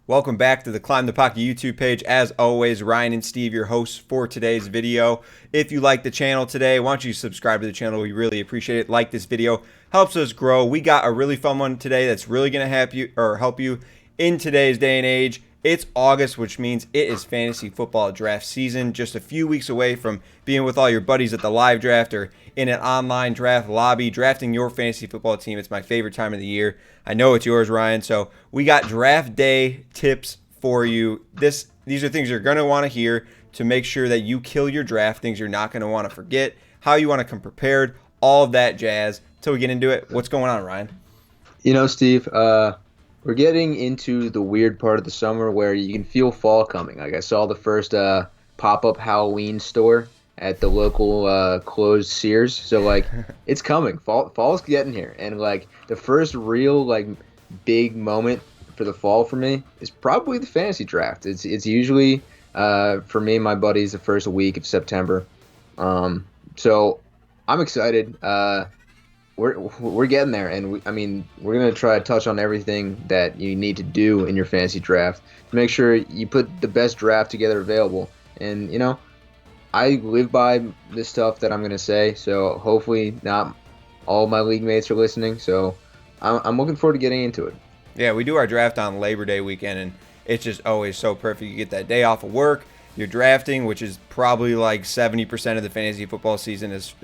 Welcome back to the Climb the Pocket YouTube page. As always, Ryan and Steve, your hosts for today's video. If you like the channel today, why don't you subscribe to the channel? We really appreciate it. Like this video, helps us grow. We got a really fun one today that's really going to help you in today's day and age. It's August, which means it is fantasy football draft season. Just a few weeks away from being with all your buddies at the live draft or in an online draft lobby, drafting your fantasy football team. It's my favorite time of the year. I know it's yours, Ryan. So we got draft day tips for you. These are things you're going to want to hear to make sure that you kill your draft, things you're not going to want to forget, how you want to come prepared, all of that jazz. Until we get into it, what's going on, Ryan? Steve, we're getting into the weird part of the summer where you can feel fall coming. Like I saw the first pop-up Halloween store at the local closed Sears. So it's coming. Fall's getting here. And the first real big moment for the fall for me is probably the fantasy draft. It's usually for me and my buddies the first week of September. So I'm excited. We're getting there, and we're gonna try to touch on everything that you need to do in your fantasy draft to make sure you put the best draft together available. And I live by this stuff that I'm gonna say, so hopefully not all my league mates are listening. So I'm looking forward to getting into it. Yeah, we do our draft on Labor Day weekend, and it's just always so perfect. You get that day off of work. You're drafting, which is probably 70% of the fantasy football season as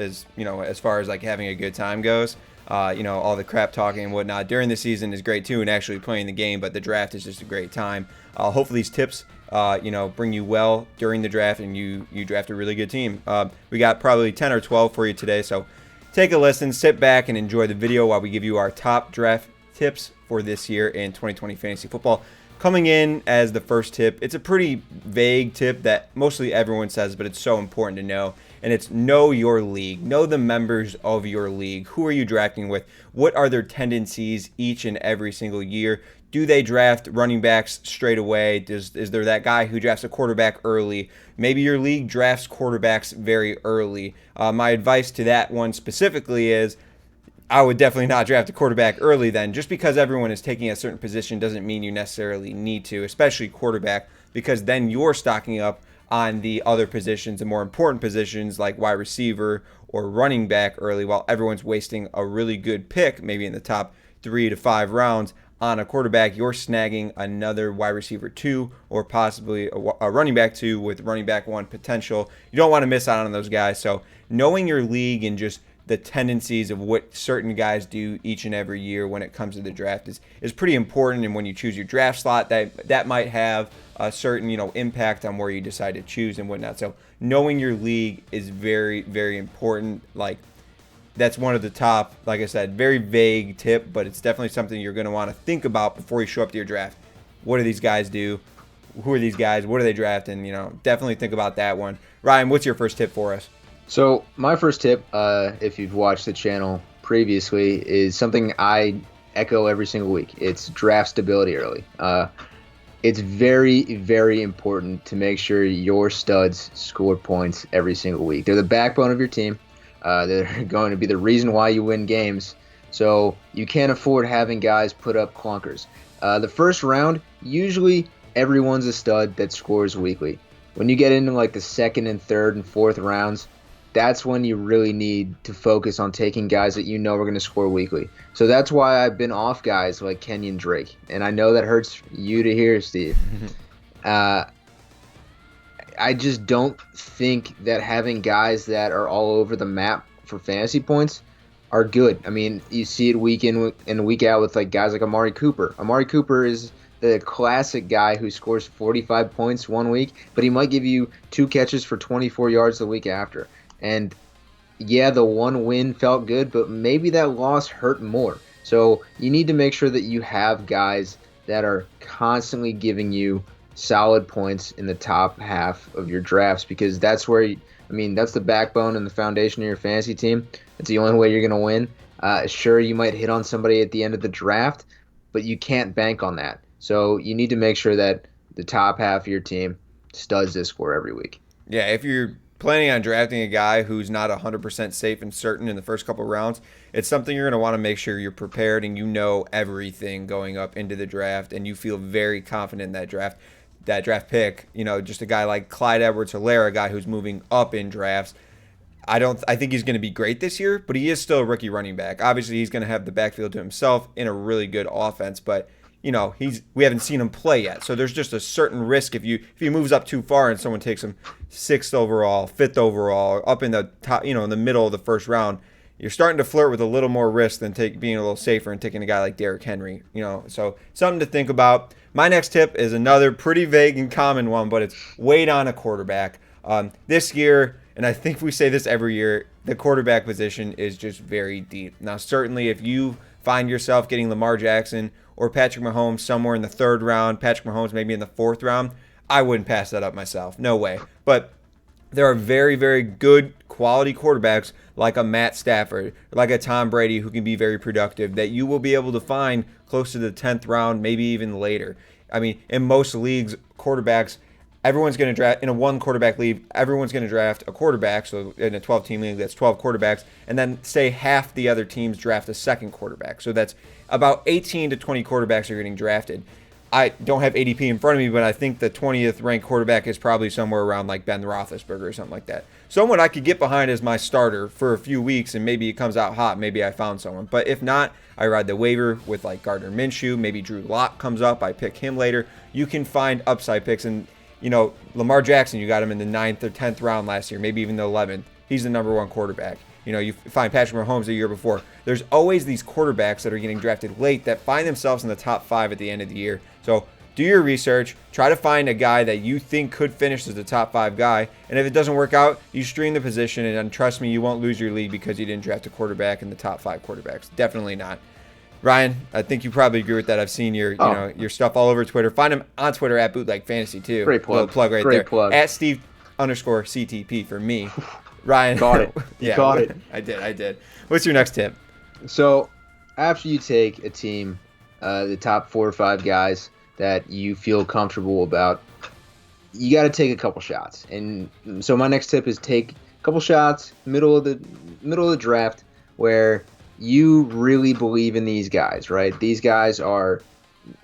far as having a good time goes. All the crap talking and whatnot during the season is great too, and actually playing the game, but the draft is just a great time. Hopefully these tips, bring you well during the draft and you draft a really good team. We got probably 10 or 12 for you today, so take a listen, sit back and enjoy the video while we give you our top draft tips for this year in 2020 fantasy football. Coming in as the first tip, it's a pretty vague tip that mostly everyone says, but it's so important to know. And it's know your league. Know the members of your league. Who are you drafting with? What are their tendencies each and every single year? Do they draft running backs straight away? Is there that guy who drafts a quarterback early? Maybe your league drafts quarterbacks very early. My advice to that one specifically is I would definitely not draft a quarterback early then. Just because everyone is taking a certain position doesn't mean you necessarily need to, especially quarterback, because then you're stocking up on the other positions, the more important positions like wide receiver or running back early, while everyone's wasting a really good pick, maybe in the top 3 to 5 rounds, on a quarterback. You're snagging another wide receiver 2 or possibly a running back 2 with running back 1 potential. You don't want to miss out on those guys. So knowing your league and just the tendencies of what certain guys do each and every year when it comes to the draft is pretty important. And when you choose your draft slot, that might have a certain impact on where you decide to choose and whatnot. So knowing your league is very, very important. That's one of the top, like I said, very vague tip, but it's definitely something you're going to want to think about before you show up to your draft. What do these guys do? Who are these guys? What are they drafting? Definitely think about that one. Ryan, what's your first tip for us? So my first tip, if you've watched the channel previously, is something I echo every single week. It's draft stability early. It's very, very important to make sure your studs score points every single week. They're the backbone of your team. They're going to be the reason why you win games. So you can't afford having guys put up clunkers. The first round, usually everyone's a stud that scores weekly. When you get into the second and third and fourth rounds, that's when you really need to focus on taking guys that are going to score weekly. So that's why I've been off guys like Kenyon Drake. And I know that hurts you to hear, Steve. I just don't think that having guys that are all over the map for fantasy points are good. You see it week in and week out with guys like Amari Cooper. Amari Cooper is the classic guy who scores 45 points one week, but he might give you 2 catches for 24 yards the week after. And yeah, the one win felt good, but maybe that loss hurt more. So you need to make sure that you have guys that are constantly giving you solid points in the top half of your drafts, because that's where, that's the backbone and the foundation of your fantasy team. It's the only way you're going to win. Sure, you might hit on somebody at the end of the draft, but you can't bank on that. So you need to make sure that the top half of your team studs this score every week. Yeah, if you're planning on drafting a guy who's not 100% safe and certain in the first couple of rounds, it's something you're going to want to make sure you're prepared and you know everything going up into the draft, and you feel very confident in that draft pick. Just a guy like Clyde Edwards-Helaire, a guy who's moving up in drafts. I think he's going to be great this year, but he is still a rookie running back. Obviously, he's going to have the backfield to himself in a really good offense, but we haven't seen him play yet. So there's just a certain risk if he moves up too far and someone takes him 6th overall, 5th overall, up in the top, in the middle of the first round. You're starting to flirt with a little more risk than being a little safer and taking a guy like Derrick Henry. So something to think about. My next tip is another pretty vague and common one, but it's wait on a quarterback. This year, and I think we say this every year, the quarterback position is just very deep. Now, certainly if you find yourself getting Lamar Jackson or Patrick Mahomes somewhere in the 3rd round, Patrick Mahomes maybe in the 4th round, I wouldn't pass that up myself. No way. But there are very, very good quality quarterbacks like a Matt Stafford, like a Tom Brady, who can be very productive, that you will be able to find close to the 10th round, maybe even later. I mean, in most leagues, quarterbacks, everyone's going to draft in a 1-quarterback league. Everyone's going to draft a quarterback. So in a 12-team league, that's 12 quarterbacks, and then say half the other teams draft a 2nd quarterback. So that's about 18 to 20 quarterbacks are getting drafted. I don't have ADP in front of me, but I think the 20th ranked quarterback is probably somewhere around like Ben Roethlisberger or something like that. Someone I could get behind as my starter for a few weeks, and maybe it comes out hot. Maybe I found someone. But if not, I ride the waiver with like Gardner Minshew. Maybe Drew Lock comes up. I pick him later. You can find upside picks. And, Lamar Jackson, you got him in the 9th or 10th round last year, maybe even the 11th. He's the number 1 quarterback. You find Patrick Mahomes the year before. There's always these quarterbacks that are getting drafted late that find themselves in the top 5 at the end of the year. So do your research. Try to find a guy that you think could finish as a top 5 guy. And if it doesn't work out, you stream the position. And trust me, you won't lose your league because you didn't draft a quarterback in the top 5 quarterbacks. Definitely not. Ryan, I think you probably agree with that. I've seen your your stuff all over Twitter. Find him on Twitter at Bootleg Fantasy too. Great plug. Little plug right Great there. Plug. At Steve_CTP for me. Ryan. Got it. Yeah, got it. I did. What's your next tip? So after you take a team, the top 4 or 5 guys that you feel comfortable about, you got to take a couple shots. And so my next tip is take a couple shots middle of the draft where you really believe in these guys, right? These guys are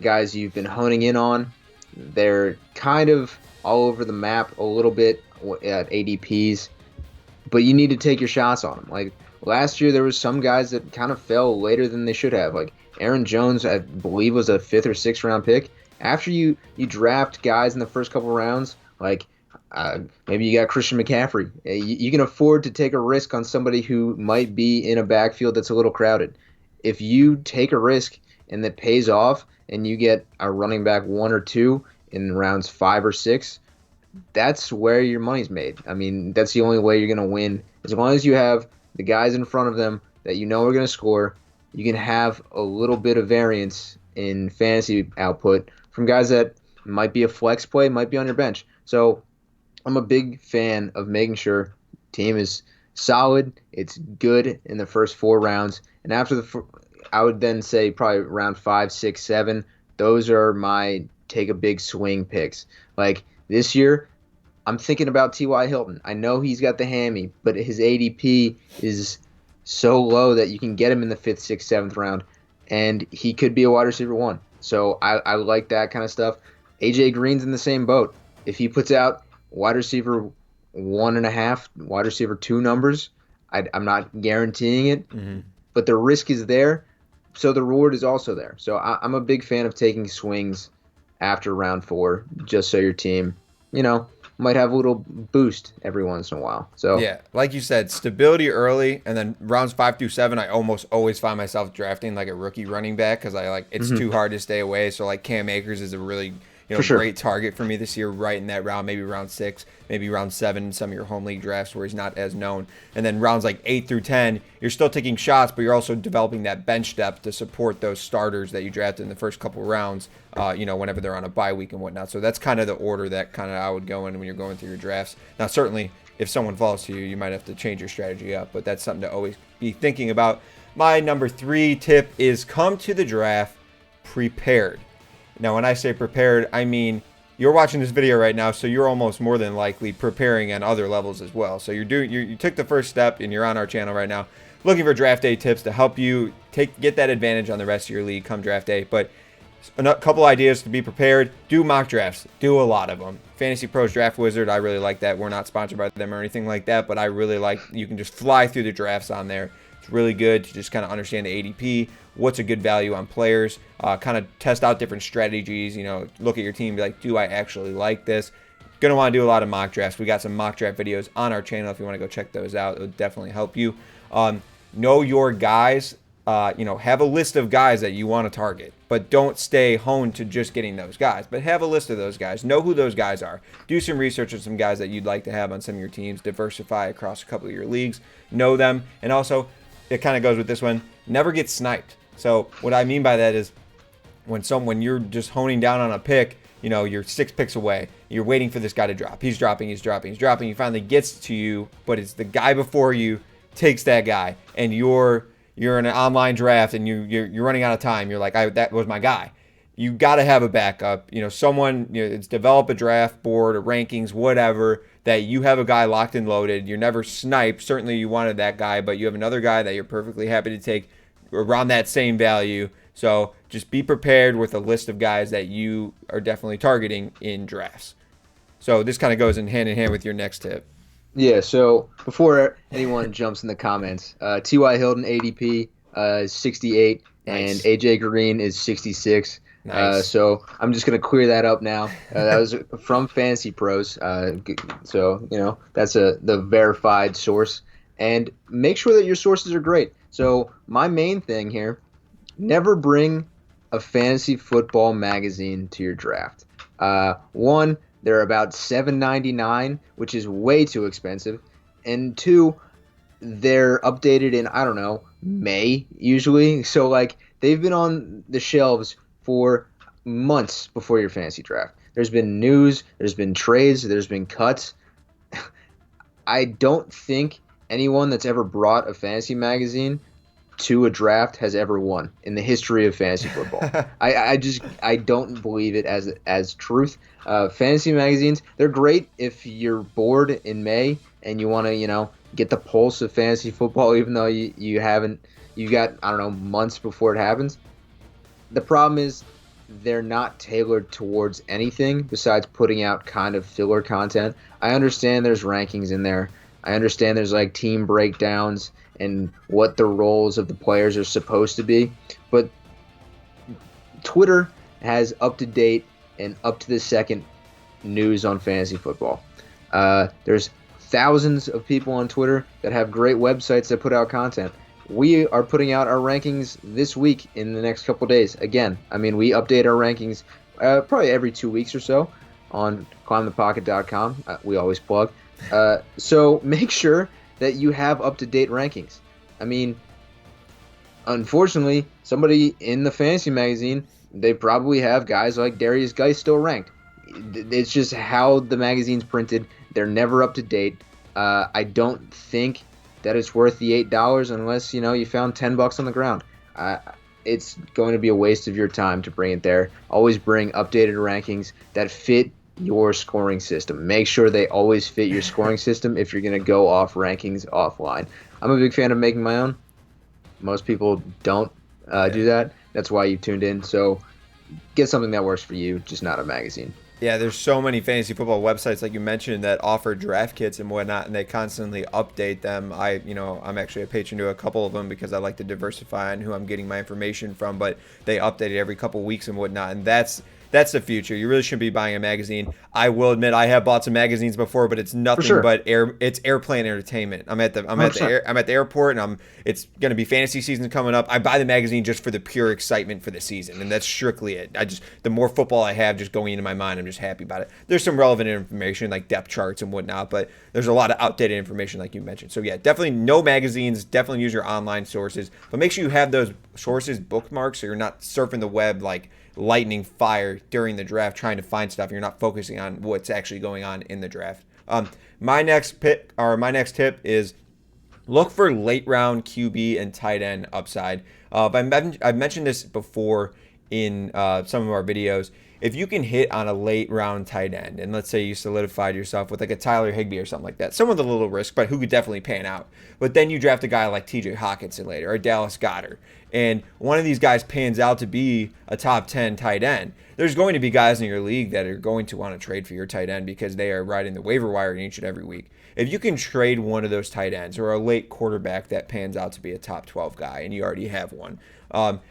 guys you've been honing in on. They're kind of all over the map a little bit at ADPs, but you need to take your shots on them. Like last year, there was some guys that kind of fell later than they should have. Like Aaron Jones, I believe, was a 5th or 6th round pick. After you draft guys in the first couple rounds, like maybe you got Christian McCaffrey. You can afford to take a risk on somebody who might be in a backfield that's a little crowded. If you take a risk and that pays off and you get a running back 1 or 2 in rounds 5 or 6, that's where your money's made. I mean, that's the only way you're going to win. As long as you have the guys in front of them that you know are going to score, you can have a little bit of variance in fantasy output from guys that might be a flex play, might be on your bench. So I'm a big fan of making sure team is solid, it's good in the first 4 rounds, and after I would then say probably round 5, 6, 7. Those are my take a big swing picks. Like this year, I'm thinking about T.Y. Hilton. I know he's got the hammy, but his ADP is so low that you can get him in the 5th, 6th, 7th round, and he could be a wide receiver 1. So I like that kind of stuff. A.J. Green's in the same boat. If he puts out wide receiver 1.5, wide receiver 2 numbers, I'm not guaranteeing it, but the risk is there, so the reward is also there. So I'm a big fan of taking swings after round 4, just so your team, might have a little boost every once in a while. So yeah, like you said, stability early, and then rounds 5 through 7, I almost always find myself drafting like a rookie running back because it's too hard to stay away. So like Cam Akers is a really great target for me this year, right in that round, maybe round 6, maybe round 7 in some of your home league drafts where he's not as known. And then rounds like 8 through 10, you're still taking shots, but you're also developing that bench depth to support those starters that you drafted in the first couple rounds, whenever they're on a bye week and whatnot. So that's kind of the order that kind of I would go in when you're going through your drafts. Now, certainly, if someone falls to you, you might have to change your strategy up, but that's something to always be thinking about. My number 3 tip is come to the draft prepared. Now, when I say prepared, I mean you're watching this video right now, so you're almost more than likely preparing on other levels as well. So you took the first step, and you're on our channel right now, looking for draft day tips to help you get that advantage on the rest of your league come draft day. But a couple ideas to be prepared: do mock drafts, do a lot of them. Fantasy Pros Draft Wizard, I really like that. We're not sponsored by them or anything like that, but I really like, you can just fly through the drafts on there. It's really good to just kind of understand the ADP, what's a good value on players, kind of test out different strategies, look at your team, be like, do I actually like this? Going to want to do a lot of mock drafts. We got some mock draft videos on our channel if you want to go check those out. It would definitely help you. Know your guys. Have a list of guys that you want to target, but don't stay honed to just getting those guys, but have a list of those guys. Know who those guys are. Do some research on some guys that you'd like to have on some of your teams. Diversify across a couple of your leagues. Know them. And also, it kind of goes with this one, never get sniped. So what I mean by that is when you're just honing down on a pick, you're 6 picks away. You're waiting for this guy to drop. He's dropping. He finally gets to you, but it's the guy before you takes that guy, and you're in an online draft and you're running out of time. You're like, that was my guy. You got to have a backup. Someone, it's develop a draft board or rankings, whatever, that you have a guy locked and loaded. You're never sniped. Certainly you wanted that guy, but you have another guy that you're perfectly happy to take around that same value. So just be prepared with a list of guys that you are definitely targeting in drafts. So this kind of goes hand in hand with your next tip. Yeah, so before anyone jumps in the comments, T.Y. Hilton ADP is 68, nice. And A.J. Green is 66. Nice. So I'm just going to clear that up now. That was from Fantasy Pros. So, that's the verified source. And make sure that your sources are great. So my main thing here, never bring a fantasy football magazine to your draft. One, they're about $7.99, which is way too expensive. And two, they're updated in, I don't know, May usually. So, they've been on the shelves for months before your fantasy draft. There's been news, there's been trades, there's been cuts. I don't think anyone that's ever brought a fantasy magazine to a draft has ever won in the history of fantasy football. I don't believe it as truth. Fantasy magazines, they're great if you're bored in May and you want to, get the pulse of fantasy football, even though you got, I don't know, months before it happens. The problem is they're not tailored towards anything besides putting out kind of filler content. I understand there's rankings in there. I understand there's team breakdowns and what the roles of the players are supposed to be. But Twitter has up-to-date and up-to-the-second news on fantasy football. There's thousands of people on Twitter that have great websites that put out content. We are putting out our rankings this week in the next couple days. Again, we update our rankings probably every 2 weeks or so on climbthepocket.com. We always plug. So make sure that you have up-to-date rankings. Unfortunately, somebody in the fantasy magazine, they probably have guys like Darius Geis still ranked. It's just how the magazine's printed. They're never up to date. I don't think that it's worth the $8 unless, you found $10 on the ground. It's going to be a waste of your time to bring it there. Always bring updated rankings that fit your scoring system. Make sure they always fit your scoring system if you're going to go off rankings offline. I'm a big fan of making my own. Most people don't do that. That's why you tuned in. So get something that works for you, just not a magazine. Yeah, there's so many fantasy football websites, like you mentioned, that offer draft kits and whatnot, and they constantly update them. I'm actually a patron to a couple of them because I like to diversify on who I'm getting my information from, but they update it every couple weeks and whatnot, and that's the future. You really shouldn't be buying a magazine. I will admit I have bought some magazines before, but it's nothing but airplane entertainment. I'm at the airport, and it's going to be fantasy season coming up. I buy the magazine just for the pure excitement for the season, and that's strictly it. The more football I have just going into my mind, I'm just happy about it. There's some relevant information like depth charts and whatnot, but there's a lot of outdated information like you mentioned. So yeah, definitely no magazines. Definitely use your online sources, but make sure you have those sources bookmarked so you're not surfing the web like lightning fire during the draft trying to find stuff. You're not focusing on what's actually going on in the draft. My next tip is look for late round QB and tight end upside. I've mentioned this before in some of our videos. if you can hit on a late round tight end, and let's say you solidified yourself with like a Tyler Higbee or something like that, someone with a little risk, but who could definitely pan out. But then you draft a guy like TJ Hawkinson later or Dallas Goedert, and one of these guys pans out to be a top 10 tight end. There's going to be guys in your league that are going to want to trade for your tight end because they are riding the waiver wire each and every week. If you can trade one of those tight ends or a late quarterback that pans out to be a top 12 guy, and you already have one,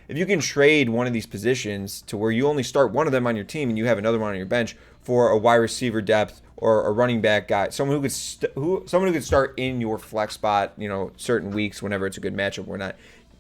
if you can trade one of these positions to where you only start one of them on your team and you have another one on your bench for a wide receiver depth or a running back guy, someone who could start in your flex spot, certain weeks whenever it's a good matchup or not,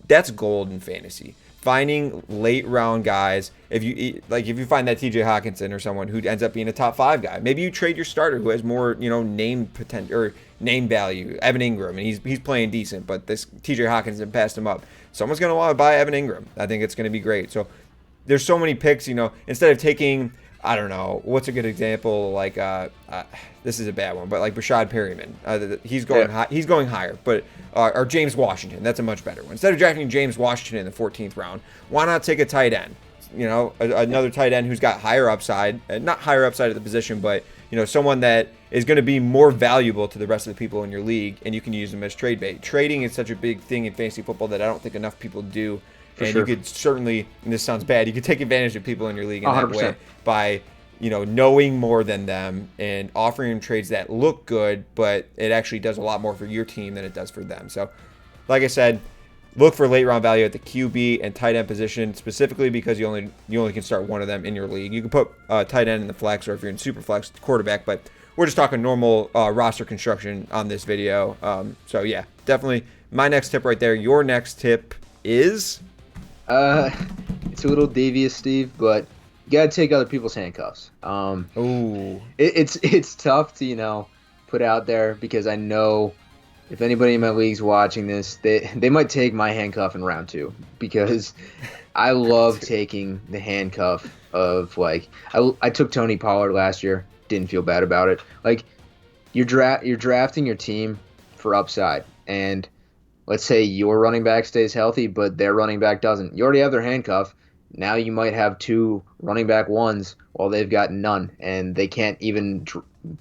that's gold in fantasy. Finding late round guys, if you find that TJ Hawkinson or someone who ends up being a top 5 guy, maybe you trade your starter who has more name potential or name value, Evan Ingram, and he's playing decent, but this TJ Hawkinson passed him up. Someone's gonna want to buy Evan Ingram. I think it's gonna be great. So there's so many picks. Instead of taking, I don't know, what's a good example? Like this is a bad one, but like Rashad Perryman, he's going high, he's going higher, but or James Washington, that's a much better one. Instead of drafting James Washington in the 14th round, why not take a tight end? Another tight end who's got higher upside, not higher upside at the position, but someone that is going to be more valuable to the rest of the people in your league, and you can use them as trade bait. Trading is such a big thing in fantasy football that I don't think enough people do. And you could certainly, and this sounds bad, you could take advantage of people in your league in 100%. That way by knowing more than them and offering them trades that look good, but it actually does a lot more for your team than it does for them. So, like I said, look for late round value at the QB and tight end position, specifically because you only can start one of them in your league. You can put tight end in the flex, or if you're in super flex, quarterback, but we're just talking normal roster construction on this video. So yeah, definitely my next tip right there. Your next tip is? It's a little devious, Steve, but you gotta take other people's handcuffs. It's tough to put out there because I know if anybody in my league's watching this, they might take my handcuff in round 2 because I love taking the handcuff of I took Tony Pollard last year, didn't feel bad about it. Like you're drafting your team for upside, and let's say your running back stays healthy, but their running back doesn't. You already have their handcuff. Now you might have 2 running back ones while they've got none, and they can't even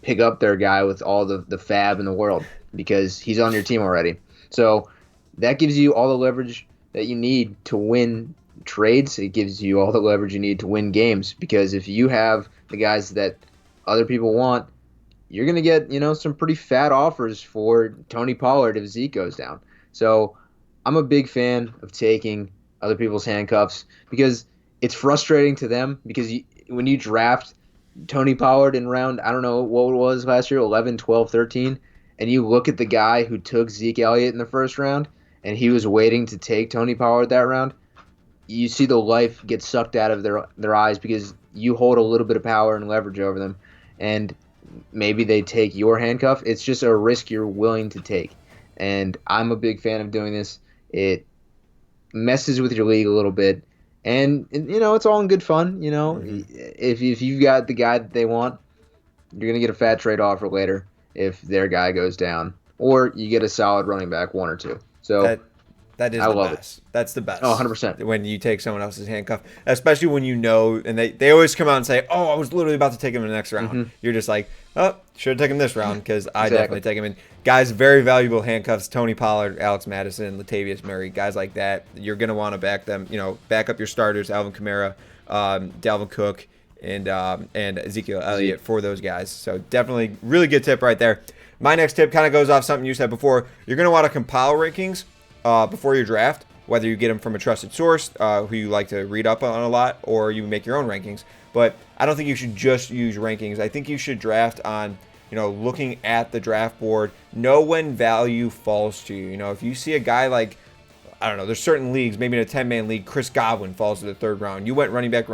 pick up their guy with all the fab in the world because he's on your team already. So that gives you all the leverage that you need to win trades. It gives you all the leverage you need to win games because if you have the guys that other people want, you're going to get, some pretty fat offers for Tony Pollard if Zeke goes down. So I'm a big fan of taking other people's handcuffs because it's frustrating to them because when you draft Tony Pollard in round, I don't know what it was last year, 11, 12, 13, and you look at the guy who took Zeke Elliott in the first round and he was waiting to take Tony Pollard that round, you see the life get sucked out of their eyes because you hold a little bit of power and leverage over them, and maybe they take your handcuff. It's just a risk you're willing to take, and I'm a big fan of doing this. It messes with your league a little bit, and it's all in good fun. If you've got the guy that they want, you're gonna get a fat trade offer later if their guy goes down, or you get a solid running back, 1 or 2. So that is the best. That's the best. Oh, 100%. When you take someone else's handcuff, especially when and they always come out and say, "Oh, I was literally about to take him in the next round." Mm-hmm. You're just like, "Oh, should have taken this round because I definitely take him in." Guys, very valuable handcuffs: Tony Pollard, Alex Madison, Latavius Murray, guys like that. You're gonna want to back them. Back up your starters: Alvin Kamara, Dalvin Cook, and Ezekiel Elliott for those guys. So definitely, really good tip right there. My next tip kind of goes off something you said before. You're going to want to compile rankings before your draft, whether you get them from a trusted source who you like to read up on a lot, or you make your own rankings. But I don't think you should just use rankings. I think you should draft on, looking at the draft board, know when value falls to you. If you see a guy like, I don't know, there's certain leagues, maybe in a 10-man league, Chris Godwin falls to the 3rd round. You went running back,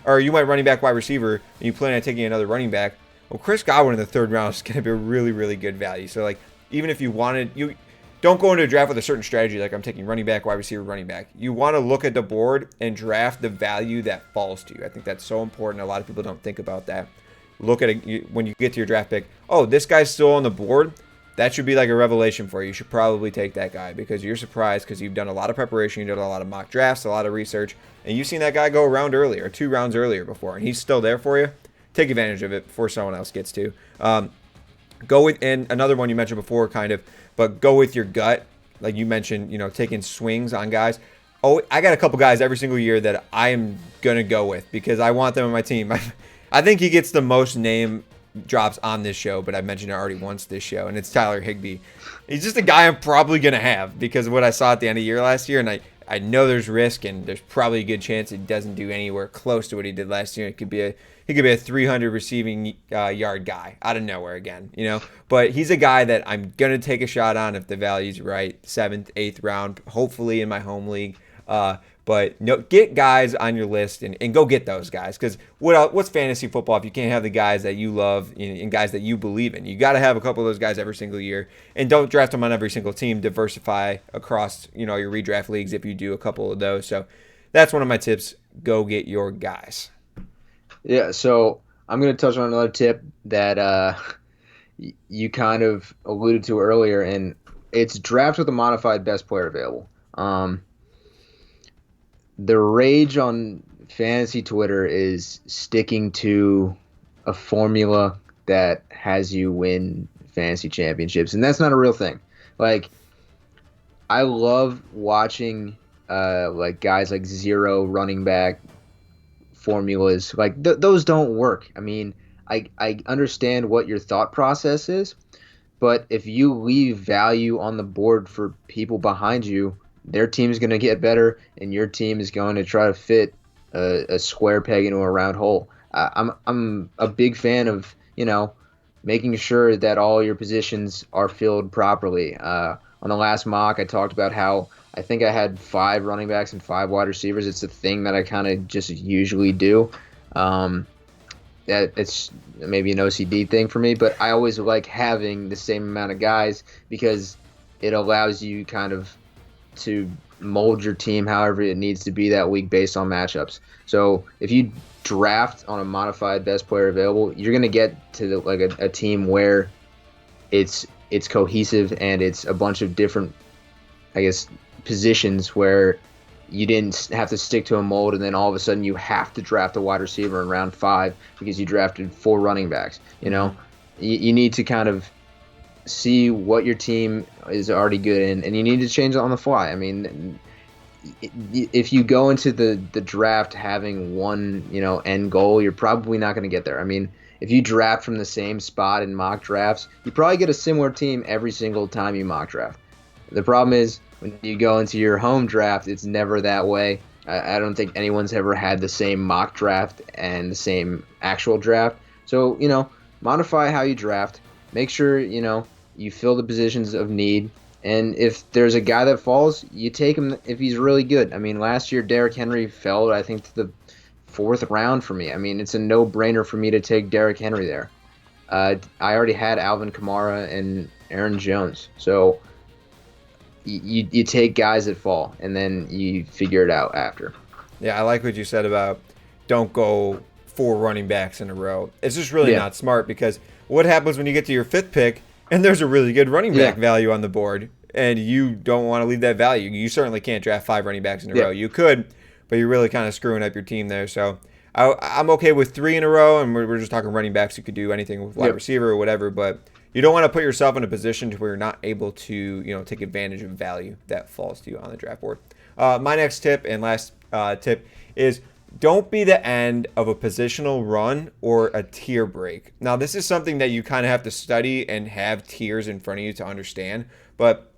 or you went running back, wide receiver, and you plan on taking another running back. Well, Chris Godwin in the 3rd round is going to be a really, really good value. So, even if you wanted, you don't go into a draft with a certain strategy, like I'm taking running back, wide receiver, running back. You want to look at the board and draft the value that falls to you. I think that's so important. A lot of people don't think about that. Look at it when you get to your draft pick. Oh, this guy's still on the board. that should be like a revelation for you. You should probably take that guy because you're surprised because you've done a lot of preparation, you've done a lot of mock drafts, a lot of research, and you've seen that guy go a round earlier, 2 rounds earlier before, and he's still there for you. Take advantage of it before someone else gets to. Go with, and another one you mentioned before, kind of, but go with your gut. Like you mentioned, taking swings on guys. Oh, I got a couple guys every single year that I am going to go with because I want them on my team. I think he gets the most name drops on this show, but I mentioned it already once this show, and it's Tyler Higbee. He's just a guy I'm probably going to have because of what I saw at the end of the year last year, and I know there's risk, and there's probably a good chance it doesn't do anywhere close to what he did last year. He could be a 300 receiving yard guy out of nowhere again, But he's a guy that I'm going to take a shot on if the value's right, 7th, 8th round, hopefully in my home league. But get guys on your list and go get those guys because what's fantasy football if you can't have the guys that you love and guys that you believe in? You got to have a couple of those guys every single year, and don't draft them on every single team. Diversify across your redraft leagues if you do a couple of those. So that's one of my tips. Go get your guys. Yeah, so I'm going to touch on another tip that you kind of alluded to earlier, and it's draft with a modified best player available. The rage on fantasy Twitter is sticking to a formula that has you win fantasy championships, and that's not a real thing. Like, I love watching like guys like zero running back formulas. Like those don't work. I mean, I understand what your thought process is, but if you leave value on the board for people behind you, their team is going to get better, and your team is going to try to fit a square peg into a round hole. I'm a big fan of making sure that all your positions are filled properly. On the last mock, I talked about how I think I had 5 running backs and 5 wide receivers. It's a thing that I kind of just usually do. It's maybe an OCD thing for me, but I always like having the same amount of guys because it allows you kind of to mold your team however it needs to be that week based on matchups. So if you draft on a modified best player available, you're going to get to a team where it's cohesive and it's a bunch of different, I guess, positions where you didn't have to stick to a mold and then all of a sudden you have to draft a wide receiver in round 5 because you drafted 4 running backs. You need to kind of see what your team is already good in, and you need to change it on the fly. I mean, if you go into the draft having one end goal, you're probably not going to get there. I mean, if you draft from the same spot in mock drafts, you probably get a similar team every single time you mock draft. The problem is when you go into your home draft, it's never that way. I don't think anyone's ever had the same mock draft and the same actual draft. So modify how you draft. Make sure you fill the positions of need, and if there's a guy that falls, you take him if he's really good. I mean, last year Derrick Henry fell, I think, to the 4th round for me. I mean, it's a no-brainer for me to take Derrick Henry there. I already had Alvin Kamara and Aaron Jones, so you take guys that fall, and then you figure it out after. Yeah, I like what you said about don't go 4 running backs in a row. It's just really not smart because what happens when you get to your 5th pick and there's a really good running back value on the board, and you don't want to leave that value? You certainly can't draft 5 running backs in a row. You could, but you're really kind of screwing up your team there. So I'm okay with 3 in a row, and we're just talking running backs. You could do anything with wide receiver or whatever, but you don't want to put yourself in a position to where you're not able to take advantage of value that falls to you on the draft board. My next tip and last tip is don't be the end of a positional run or a tier break. Now, this is something that you kind of have to study and have tiers in front of you to understand. But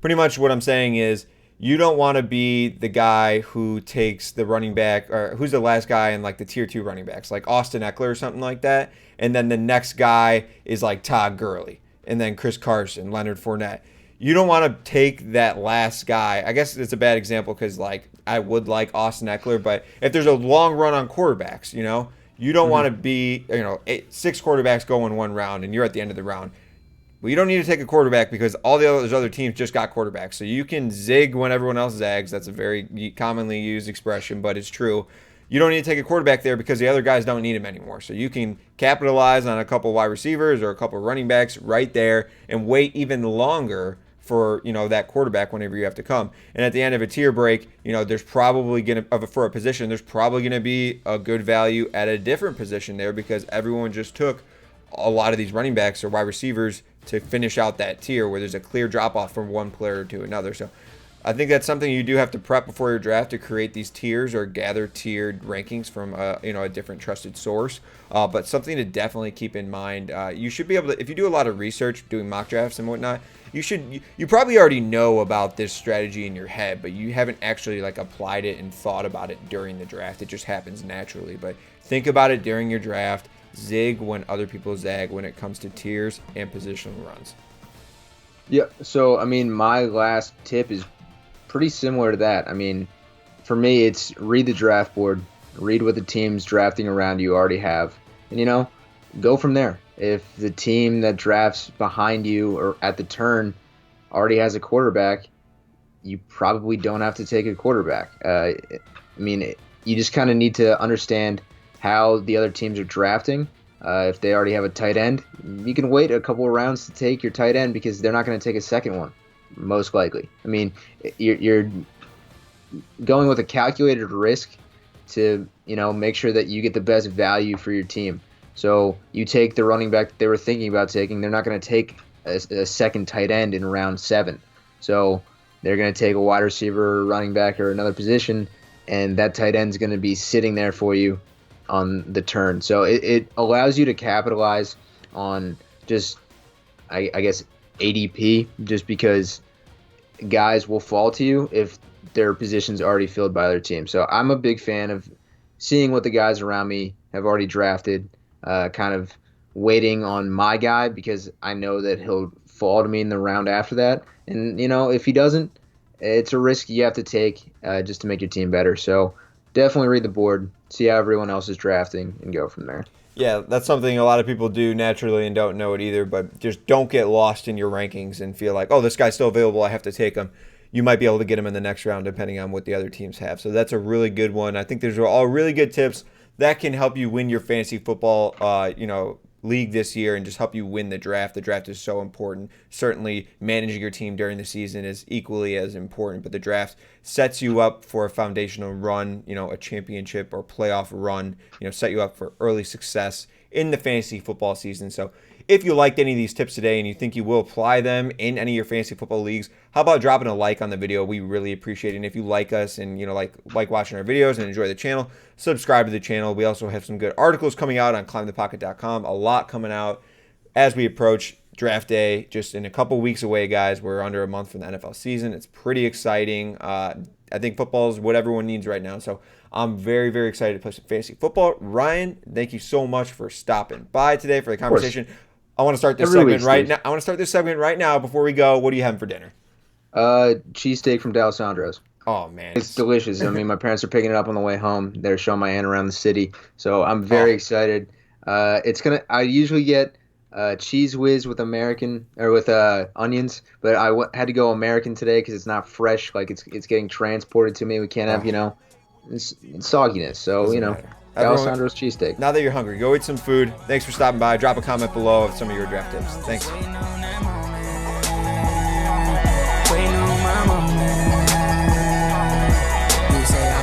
pretty much what I'm saying is you don't want to be the guy who takes the running back or who's the last guy in like the tier 2 running backs, like Austin Eckler or something like that. And then the next guy is like Todd Gurley and then Chris Carson, Leonard Fournette. You don't want to take that last guy. I guess it's a bad example because like I would like Austin Eckler, but if there's a long run on quarterbacks, you don't want to be 6 quarterbacks go in one round and you're at the end of the round. Well, you don't need to take a quarterback because all the other teams just got quarterbacks. So you can zig when everyone else zags. That's a very commonly used expression, but it's true. you don't need to take a quarterback there because the other guys don't need him anymore. So you can capitalize on a couple wide receivers or a couple running backs right there and wait even longer for that quarterback whenever you have to come. And at the end of a tier break, there's probably for a position, there's probably gonna be a good value at a different position there because everyone just took a lot of these running backs or wide receivers to finish out that tier where there's a clear drop off from one player to another. So I think that's something you do have to prep before your draft to create these tiers or gather tiered rankings from a different trusted source. But something to definitely keep in mind. You should be able to, if you do a lot of research doing mock drafts and whatnot, you probably already know about this strategy in your head, but you haven't actually applied it and thought about it during the draft. It just happens naturally. But think about it during your draft. Zig when other people zag when it comes to tiers and positional runs. Yeah. So my last tip is pretty similar to that. For me, it's read the draft board, read what the teams drafting around you already have, and go from there. If the team that drafts behind you or at the turn already has a quarterback, you probably don't have to take a quarterback. You just kind of need to understand how the other teams are drafting. If they already have a tight end, you can wait a couple of rounds to take your tight end because they're not going to take a second one, most likely. You're going with a calculated risk to make sure that you get the best value for your team. So you take the running back that they were thinking about taking. They're not going to take a second tight end in round 7. So they're going to take a wide receiver, or running back, or another position, and that tight end is going to be sitting there for you on the turn. So it allows you to capitalize on just, I guess, ADP, just because guys will fall to you if their position's already filled by their team. So I'm a big fan of seeing what the guys around me have already drafted, kind of waiting on my guy because I know that he'll fall to me in the round after that. And, if he doesn't, it's a risk you have to take just to make your team better. So definitely read the board, see how everyone else is drafting, and go from there. Yeah, that's something a lot of people do naturally and don't know it either, but just don't get lost in your rankings and feel like, oh, this guy's still available, I have to take him. You might be able to get him in the next round depending on what the other teams have. So that's a really good one. I think these are all really good tips that can help you win your fantasy football league this year and just help you win the draft. The draft is so important. Certainly managing your team during the season is equally as important, but the draft sets you up for a foundational run, a championship or playoff run, set you up for early success in the fantasy football season. So if you liked any of these tips today and you think you will apply them in any of your fantasy football leagues, how about dropping a like on the video? We really appreciate it. And if you like us and like watching our videos and enjoy the channel, subscribe to the channel. We also have some good articles coming out on climbthepocket.com. A lot coming out as we approach draft day, just in a couple weeks away, guys. We're under a month from the NFL season. It's pretty exciting. I think football is what everyone needs right now. So I'm very, very excited to play some fantasy football. Ryan, thank you so much for stopping by today for the conversation. I want to start this segment right now. I want to start this segment right now before we go. What are you having for dinner? Cheesesteak from D'Alessandro's. Oh, man. It's delicious. My parents are picking it up on the way home. They're showing my aunt around the city. So I'm very excited. I usually get Cheese Whiz with onions, but I had to go American today because it's not fresh. It's getting transported to me. We can't have, it's sogginess. So, D'Alessandro's cheesesteak. Now that you're hungry, go eat some food. Thanks for stopping by. Drop a comment below of some of your draft tips. Thanks.